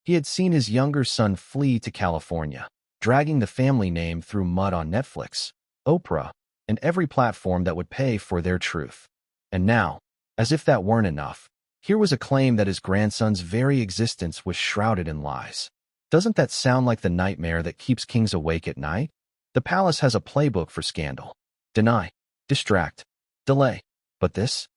He had seen his younger son flee to California, dragging the family name through mud on Netflix, Oprah, and every platform that would pay for their truth. And now, as if that weren't enough, here was a claim that his grandson's very existence was shrouded in lies. Doesn't that sound like the nightmare that keeps kings awake at night? The palace has a playbook for scandal. Deny, distract, delay. But this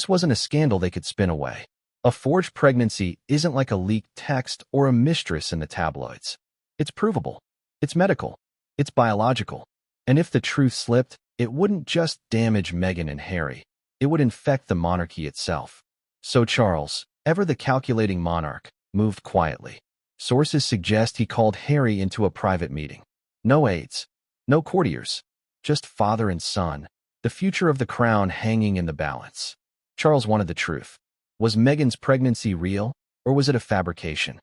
wasn't a scandal they could spin away. A forged pregnancy isn't like a leaked text or a mistress in the tabloids. It's provable. It's medical. It's biological. And if the truth slipped, it wouldn't just damage Meghan and Harry. It would infect the monarchy itself. So Charles, ever the calculating monarch, moved quietly. Sources suggest he called Harry into a private meeting. No aides, no courtiers, just father and son, the future of the crown hanging in the balance. Charles wanted the truth. Was Meghan's pregnancy real, or was it a fabrication?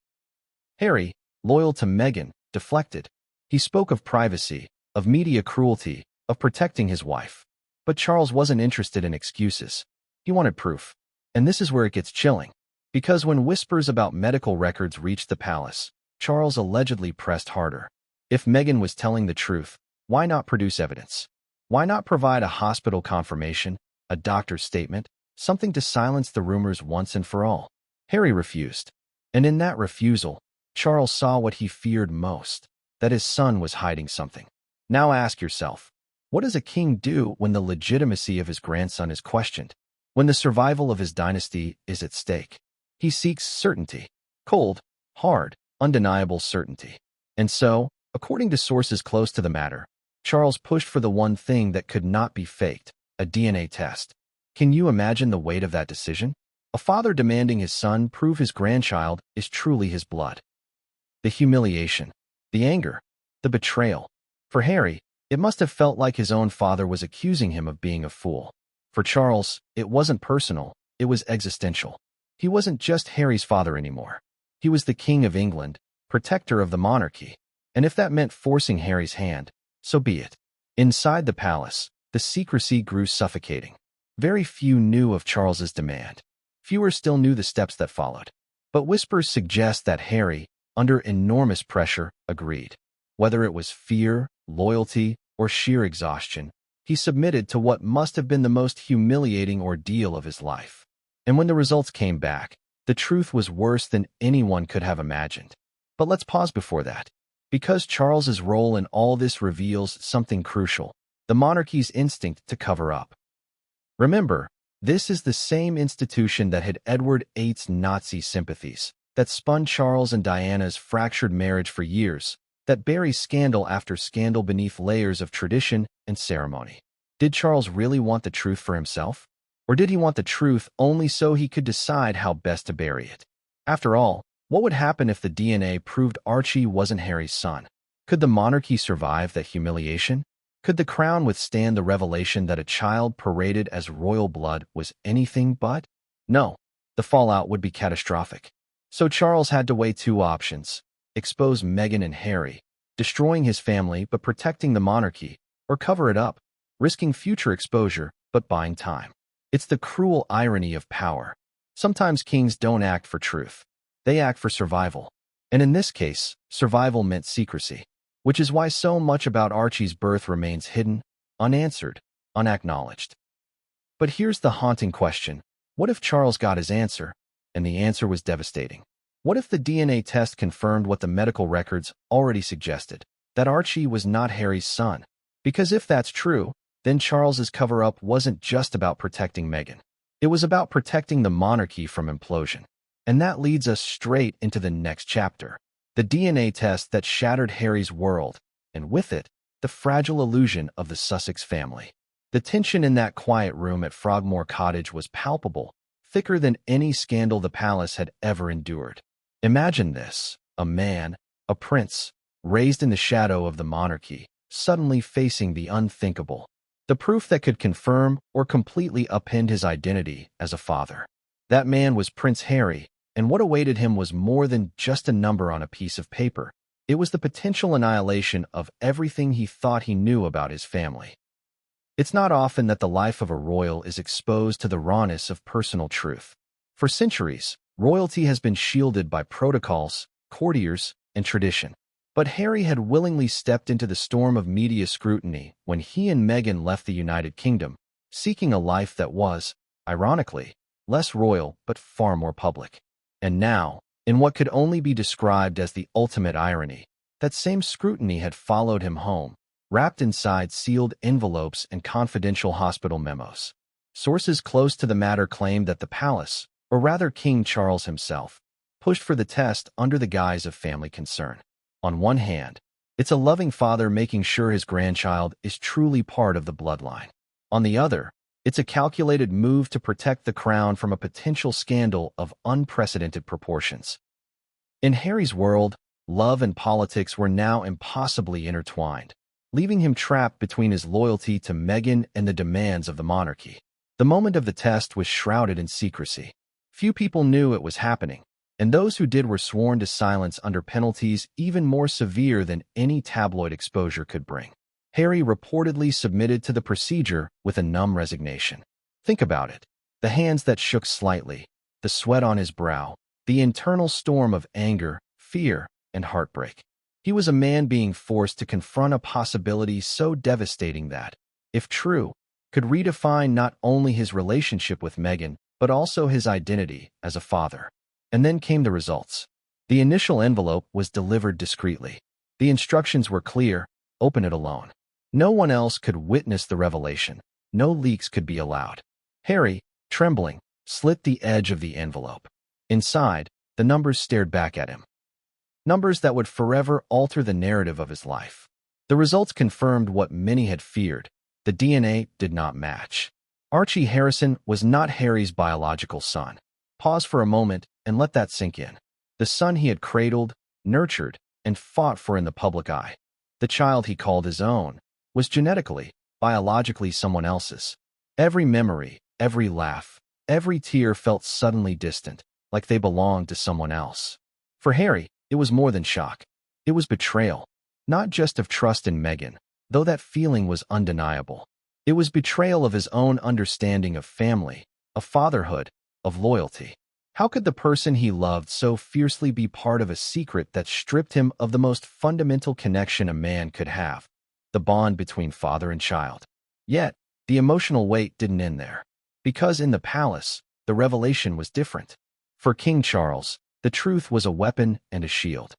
Harry, loyal to Meghan, deflected. He spoke of privacy, of media cruelty, of protecting his wife. But Charles wasn't interested in excuses. He wanted proof. And this is where it gets chilling. Because when whispers about medical records reached the palace, Charles allegedly pressed harder. If Meghan was telling the truth, why not produce evidence? Why not provide a hospital confirmation, a doctor's statement, something to silence the rumors once and for all? Harry refused. And in that refusal, Charles saw what he feared most, that his son was hiding something. Now ask yourself, what does a king do when the legitimacy of his grandson is questioned? when the survival of his dynasty is at stake. He seeks certainty. Cold, hard, undeniable certainty. And so, according to sources close to the matter, Charles pushed for the one thing that could not be faked, a DNA test. Can you imagine the weight of that decision? A father demanding his son prove his grandchild is truly his blood. The humiliation, the anger, the betrayal. For Harry, it must have felt like his own father was accusing him of being a fool. For Charles, it wasn't personal, it was existential. He wasn't just Harry's father anymore. He was the King of England, protector of the monarchy. And if that meant forcing Harry's hand, so be it. Inside the palace, the secrecy grew suffocating. Very few knew of Charles's demand. Fewer still knew the steps that followed. But whispers suggest that Harry, under enormous pressure, agreed. Whether it was fear, loyalty, or sheer exhaustion, he submitted to what must have been the most humiliating ordeal of his life. And when the results came back, the truth was worse than anyone could have imagined. But let's pause before that. Because Charles's role in all this reveals something crucial, the monarchy's instinct to cover up. Remember, this is the same institution that had Edward VIII's Nazi sympathies, that spun Charles and Diana's fractured marriage for years, that buries scandal after scandal beneath layers of tradition and ceremony. Did Charles really want the truth for himself? Or did he want the truth only so he could decide how best to bury it? After all, what would happen if the DNA proved Archie wasn't Harry's son? Could the monarchy survive that humiliation? Could the crown withstand the revelation that a child paraded as royal blood was anything but? No, the fallout would be catastrophic. So Charles had to weigh two options: expose Meghan and Harry, destroying his family but protecting the monarchy, or cover it up, risking future exposure but buying time. It's the cruel irony of power. Sometimes kings don't act for truth. They act for survival. And in this case, survival meant secrecy, which is why so much about Archie's birth remains hidden, unanswered, unacknowledged. But here's the haunting question. What if Charles got his answer, and the answer was devastating? What if the DNA test confirmed what the medical records already suggested, that Archie was not Harry's son? Because if that's true, then Charles's cover-up wasn't just about protecting Meghan. It was about protecting the monarchy from implosion. And that leads us straight into the next chapter. The DNA test that shattered Harry's world, and with it, the fragile illusion of the Sussex family. The tension in that quiet room at Frogmore Cottage was palpable, thicker than any scandal the palace had ever endured. Imagine this: a man, a prince, raised in the shadow of the monarchy, suddenly facing the unthinkable. The proof that could confirm or completely upend his identity as a father. That man was Prince Harry, and what awaited him was more than just a number on a piece of paper. It was the potential annihilation of everything he thought he knew about his family. It's not often that the life of a royal is exposed to the rawness of personal truth. For centuries, royalty has been shielded by protocols, courtiers, and tradition. But Harry had willingly stepped into the storm of media scrutiny when he and Meghan left the United Kingdom, seeking a life that was, ironically, less royal but far more public. And now, in what could only be described as the ultimate irony, that same scrutiny had followed him home, wrapped inside sealed envelopes and confidential hospital memos. Sources close to the matter claimed that the palace, or rather King Charles himself, pushed for the test under the guise of family concern. On one hand, it's a loving father making sure his grandchild is truly part of the bloodline. On the other, it's a calculated move to protect the crown from a potential scandal of unprecedented proportions. In Harry's world, love and politics were now impossibly intertwined, leaving him trapped between his loyalty to Meghan and the demands of the monarchy. The moment of the test was shrouded in secrecy. Few people knew it was happening, and those who did were sworn to silence under penalties even more severe than any tabloid exposure could bring. Harry reportedly submitted to the procedure with a numb resignation. Think about it. The hands that shook slightly, the sweat on his brow, the internal storm of anger, fear, and heartbreak. He was a man being forced to confront a possibility so devastating that, if true, could redefine not only his relationship with Meghan, but also his identity as a father. And then came the results. The initial envelope was delivered discreetly. The instructions were clear: open it alone. No one else could witness the revelation. No leaks could be allowed. Harry, trembling, slit the edge of the envelope. Inside, the numbers stared back at him. Numbers that would forever alter the narrative of his life. The results confirmed what many had feared. The DNA did not match. Archie Harrison was not Harry's biological son. Pause for a moment and let that sink in. The son he had cradled, nurtured, and fought for in the public eye. The child he called his own was genetically, biologically someone else's. Every memory, every laugh, every tear felt suddenly distant, like they belonged to someone else. For Harry, it was more than shock. It was betrayal, not just of trust in Meghan, though that feeling was undeniable. It was betrayal of his own understanding of family, of fatherhood, of loyalty. How could the person he loved so fiercely be part of a secret that stripped him of the most fundamental connection a man could have, the bond between father and child? Yet, the emotional weight didn't end there. Because in the palace, the revelation was different. For King Charles, the truth was a weapon and a shield.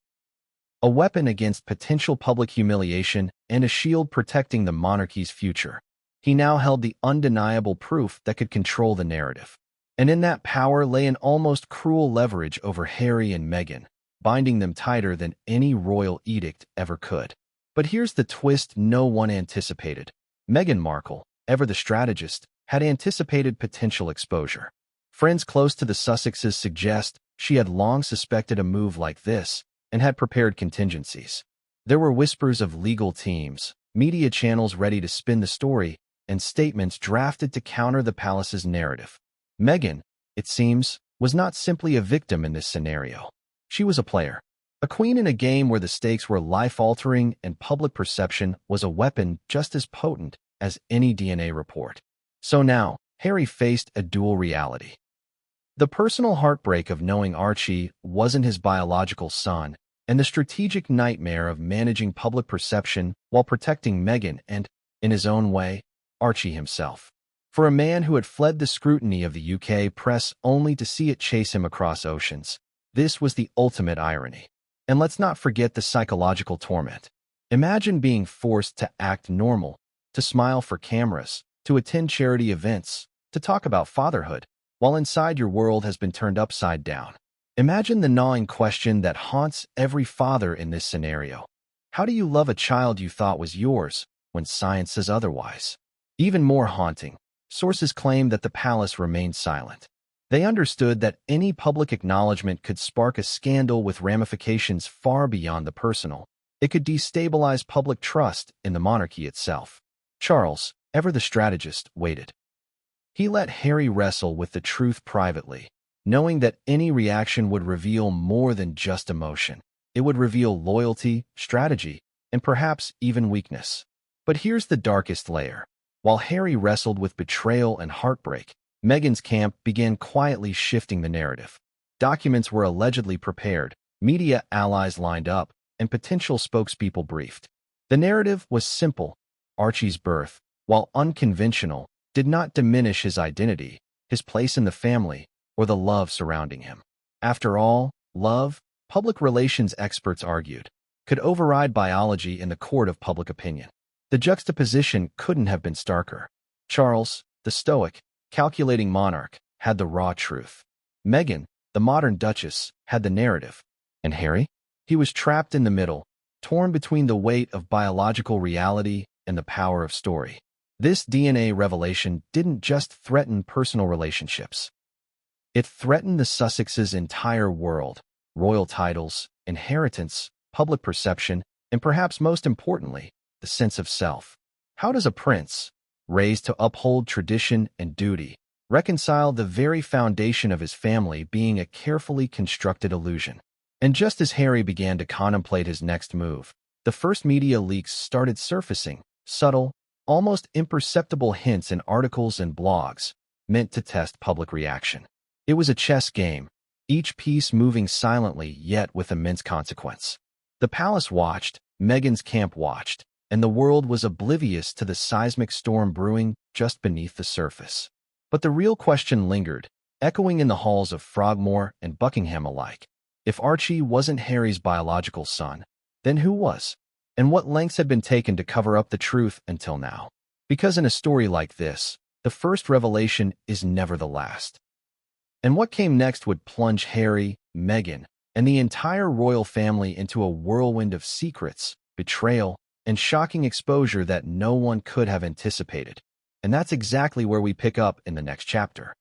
A weapon against potential public humiliation and a shield protecting the monarchy's future. He now held the undeniable proof that could control the narrative. And in that power lay an almost cruel leverage over Harry and Meghan, binding them tighter than any royal edict ever could. But here's the twist no one anticipated. Meghan Markle, ever the strategist, had anticipated potential exposure. Friends close to the Sussexes suggest she had long suspected a move like this and had prepared contingencies. There were whispers of legal teams, media channels ready to spin the story, and statements drafted to counter the palace's narrative. Meghan, it seems, was not simply a victim in this scenario. She was a player, a queen in a game where the stakes were life-altering and public perception was a weapon just as potent as any DNA report. So now, Harry faced a dual reality. The personal heartbreak of knowing Archie wasn't his biological son, and the strategic nightmare of managing public perception while protecting Meghan and, in his own way, Archie himself. For a man who had fled the scrutiny of the UK press only to see it chase him across oceans, this was the ultimate irony. And let's not forget the psychological torment. Imagine being forced to act normal, to smile for cameras, to attend charity events, to talk about fatherhood, while inside your world has been turned upside down. Imagine the gnawing question that haunts every father in this scenario. How do you love a child you thought was yours when science says otherwise? Even more haunting, sources claim that the palace remained silent. They understood that any public acknowledgement could spark a scandal with ramifications far beyond the personal. It could destabilize public trust in the monarchy itself. Charles, ever the strategist, waited. He let Harry wrestle with the truth privately, knowing that any reaction would reveal more than just emotion. It would reveal loyalty, strategy, and perhaps even weakness. But here's the darkest layer. While Harry wrestled with betrayal and heartbreak, Meghan's camp began quietly shifting the narrative. Documents were allegedly prepared, media allies lined up, and potential spokespeople briefed. The narrative was simple. Archie's birth, while unconventional, did not diminish his identity, his place in the family, or the love surrounding him. After all, love, public relations experts argued, could override biology in the court of public opinion. The juxtaposition couldn't have been starker. Charles, the stoic, calculating monarch, had the raw truth. Meghan, the modern duchess, had the narrative. And Harry? He was trapped in the middle, torn between the weight of biological reality and the power of story. This DNA revelation didn't just threaten personal relationships. It threatened the Sussexes' entire world, royal titles, inheritance, public perception, and perhaps most importantly, the sense of self. How does a prince, raised to uphold tradition and duty, reconcile the very foundation of his family being a carefully constructed illusion? And just as Harry began to contemplate his next move, the first media leaks started surfacing, subtle, almost imperceptible hints in articles and blogs, meant to test public reaction. It was a chess game, each piece moving silently yet with immense consequence. The palace watched, Meghan's camp watched, and the world was oblivious to the seismic storm brewing just beneath the surface. But the real question lingered, echoing in the halls of Frogmore and Buckingham alike. If Archie wasn't Harry's biological son, then who was? And what lengths had been taken to cover up the truth until now? Because in a story like this, the first revelation is never the last. And what came next would plunge Harry, Meghan, and the entire royal family into a whirlwind of secrets, betrayal, and shocking exposure that no one could have anticipated. And that's exactly where we pick up in the next chapter.